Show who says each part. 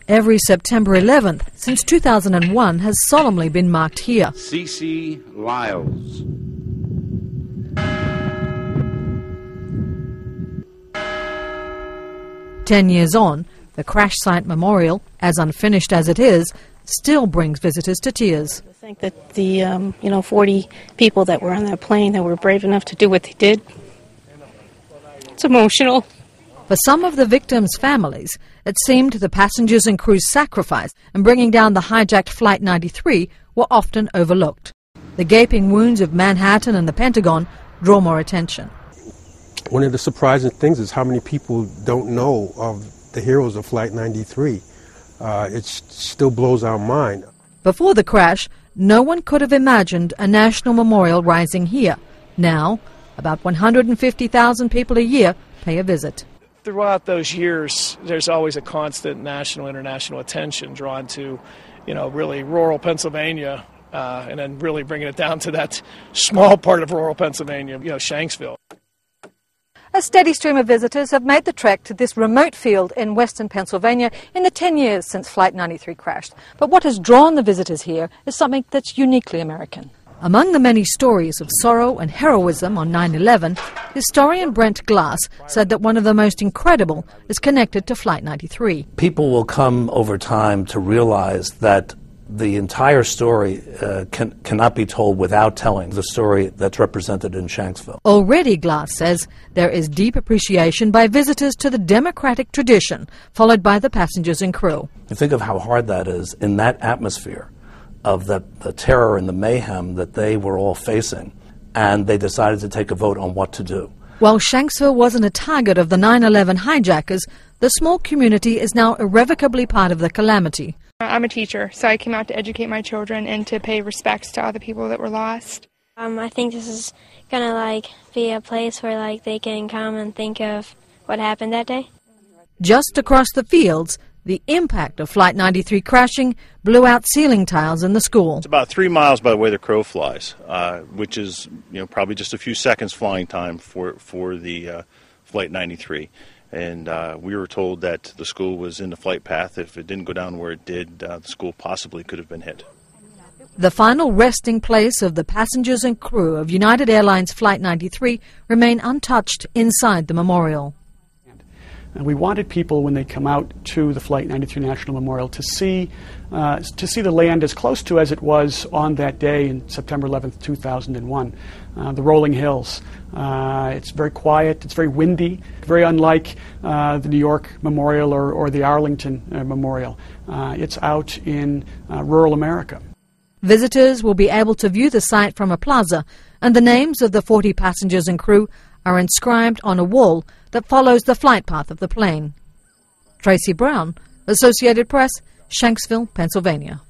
Speaker 1: Every September 11th since 2001 has solemnly been marked here.
Speaker 2: C.C. Lyles.
Speaker 1: Ten years on, the crash site memorial, as unfinished as it is, still brings visitors to tears.
Speaker 3: I think that the 40 people that were on that plane that were brave enough to do what they did, it's emotional.
Speaker 1: For some of the victims' families, it seemed the passengers and crew's sacrifice in bringing down the hijacked Flight 93 were often overlooked. The gaping wounds of Manhattan and the Pentagon draw more attention.
Speaker 4: One of the surprising things is how many people don't know of the heroes of Flight 93. It still blows our mind.
Speaker 1: Before the crash, no one could have imagined a national memorial rising here. Now, about 150,000 people a year pay a visit.
Speaker 5: Throughout those years, there's always a constant national, international attention drawn to, really rural Pennsylvania, and then really bringing it down to that small part of rural Pennsylvania, Shanksville.
Speaker 1: A steady stream of visitors have made the trek to this remote field in western Pennsylvania in the 10 years since Flight 93 crashed. But what has drawn the visitors here is something that's uniquely American. Among the many stories of sorrow and heroism on 9/11, historian Brent said that one of the most incredible is connected to Flight 93.
Speaker 6: People will come over time to realize that the entire story cannot be told without telling the story that's represented in Shanksville.
Speaker 1: Already, Glass says, there is deep appreciation by visitors to the democratic tradition, followed by the passengers and crew.
Speaker 6: You think of how hard that is in that atmosphere of the terror and the mayhem that they were all facing, and they decided to take a vote on what to do.
Speaker 1: While Shanksville wasn't a target of the 9/11 hijackers, the small community is now irrevocably part of the calamity.
Speaker 7: I'm a teacher, so I came out to educate my children and to pay respects to other people that were lost.
Speaker 8: I think this is going to be a place where they can come and think of what happened that day.
Speaker 1: Just across the fields, the impact of Flight 93 crashing blew out ceiling tiles in the school.
Speaker 9: It's about 3 miles by the way the crow flies, which is probably just a few seconds flying time for the Flight 93. And we were told that the school was in the flight path. If it didn't go down where it did, the school possibly could have been hit.
Speaker 1: The final resting place of the passengers and crew of United Airlines Flight 93 remain untouched inside the memorial.
Speaker 10: And we wanted people, when they come out to the Flight 93 National Memorial, to see the land as close to as it was on that day in September 11th, 2001. The rolling hills. It's very quiet, it's very windy, very unlike the New York Memorial or the Arlington Memorial. It's out in rural America.
Speaker 1: Visitors will be able to view the site from a plaza, and the names of the 40 passengers and crew are inscribed on a wall that follows the flight path of the plane. Tracy Brown, Associated Press, Shanksville, Pennsylvania.